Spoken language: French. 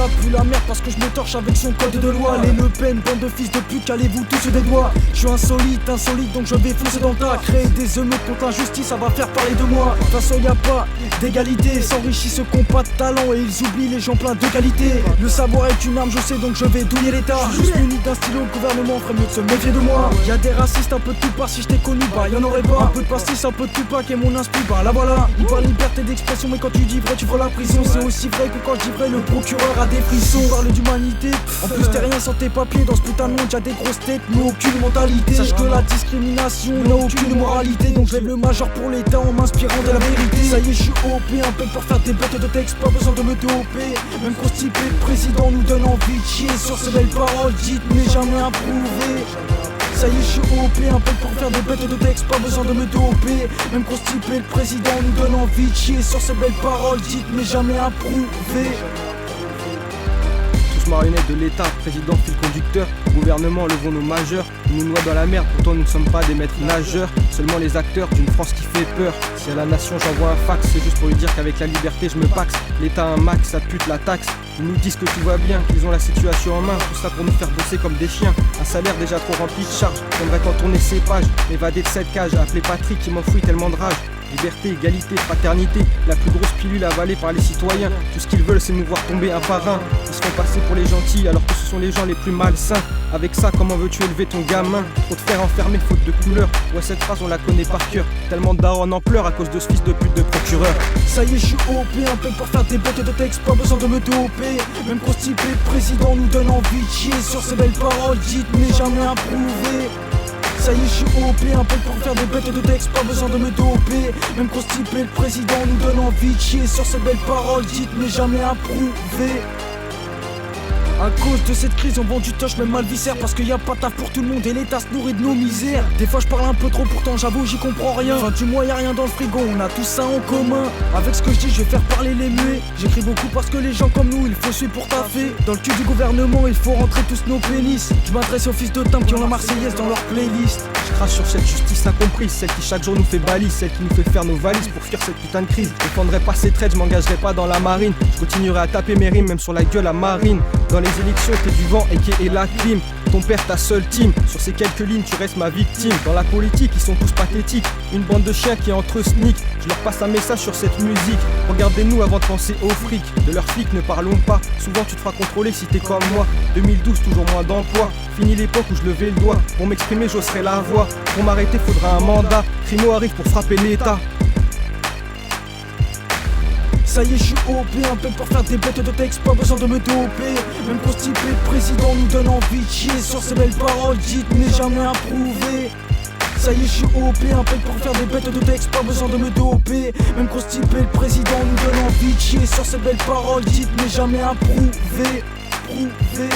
ça pue la merde parce que je me torche avec son code de loi. Les Le Pen, bande de fils de pute, calez-vous tous des doigts. Je suis insolite, donc je vais foncer dans le tas. Créer des émeutes contre l'injustice, ça va faire parler de moi. De toute façon y a pas d'égalité, s'enrichissent ceux qui ont pas de talent et ils oublient les gens pleins de qualité. Le savoir est une arme, je sais, donc je vais douiller l'état. Juste muni d'un stylo, le gouvernement ferait mieux de se méfier de moi. Y'a des racistes, un peu de tout part, si je t'ai connu, bah y'en aurait pas. Un peu de pastis, un peu de tout pas, qui est mon inspi, bah là voilà. Il parle liberté d'expression, mais quand tu dis vrai, tu feras la prison. C'est aussi vrai que quand je dis vrai, le procureur a des frissons. Il parle d'humanité, en plus t'es rien sans tes papiers. Dans ce putain de monde, y'a des grosses têtes, mais aucune mentalité. Sache que la discrimination n'a aucune moralité, donc je lève le major pour l'état en m'inspirant de la vérité. Ça y est, je suis OP, un peu pour faire des bêtes de texte, pas besoin de me doper. Même constipé, le président nous donne envie de chier sur ces belles paroles dites mais jamais improuvées. Ça y est, je suis OP, un peu pour faire des bêtes de texte, pas besoin de me doper. Même constipé, le président nous donne envie de chier sur ces belles paroles dites mais jamais improuvées. Tous marionnettes de l'État, président fil conducteur, gouvernement levons nos majeurs. Ils nous noient dans la merde, pourtant nous ne sommes pas des maîtres nageurs, seulement les acteurs d'une France qui fait peur. Si à la nation j'envoie un fax, c'est juste pour lui dire qu'avec la liberté je me paxe. L'État a un max, ça pute la taxe. Ils nous disent que tout va bien, qu'ils ont la situation en main. Tout ça pour nous faire bosser comme des chiens. Un salaire déjà trop rempli de charges. J'aimerais quand tourner ces pages, m'évader de cette cage. Appeler Patrick qui m'enfouit tellement de rage. Liberté, égalité, fraternité, la plus grosse pilule avalée par les citoyens. Tout ce qu'ils veulent c'est nous voir tomber un par un. Ils se font passer pour les gentils alors que ce sont les gens les plus malsains. Avec ça comment veux-tu élever ton gamin? Trop te faire enfermer faute de couleur. Ouais cette phrase on la connaît par cœur. Tellement de darons en pleurs à cause de ce fils de pute de procureur. Ça y est, je suis OP, un peu pour faire des bêtes de texte, pas besoin de me doper. Même constipé, le président nous donne envie de chier sur ces belles paroles dites mais jamais improuvées. Ça y est, je suis OP, un peu pour faire des bêtes de texte, pas besoin de me doper. Même constipé, le président nous donne envie de chier sur ces belles paroles dites mais jamais improuvées. À cause de cette crise on vend du toche même mal viscère. Parce qu'il y a pas de taf pour tout le monde et l'État se nourrit de nos misères. Des fois je parle un peu trop pourtant j'avoue j'y comprends rien. Fin du mois y'a rien dans le frigo, on a tout ça en commun. Avec ce que je dis je vais faire parler les muets. J'écris beaucoup parce que les gens comme nous il faut suivre pour taffer. Dans le cul du gouvernement il faut rentrer tous nos pénis. Je m'adresse aux fils de Tim qui ont la Marseillaise dans leur playlist. Je crache sur cette justice incomprise, celle qui chaque jour nous fait balise, celle qui nous fait faire nos valises pour fuir cette putain de crise. Je défendrai pas ces traites, je m'engagerai pas dans la marine. Je continuerai à taper mes rimes même sur la gueule à Marine. Dans les élections t'es du vent et qui est la clim. Ton père ta seule team, sur ces quelques lignes tu restes ma victime. Dans la politique ils sont tous pathétiques, une bande de chiens qui entre eux sneak. Je leur passe un message sur cette musique, regardez-nous avant de penser au fric. De leurs flics ne parlons pas, souvent tu te feras contrôler si t'es comme moi. 2012 toujours moins d'emploi, fini l'époque où je levais le doigt. Pour m'exprimer j'osserai la voix, pour m'arrêter faudra un mandat. Crimo arrive pour frapper l'État. Ça y est, je suis OP, un peu pour faire des bêtes de texte, pas besoin de me doper. Même constipé, le président nous donne envie de chier sur ces belles paroles dites mais jamais improuvées. Ça y est, je suis OP, un peu pour faire des bêtes de texte, pas besoin de me doper. Même constipé, le président nous donne envie de chier sur ces belles paroles dites mais jamais improuvées. Prouvées.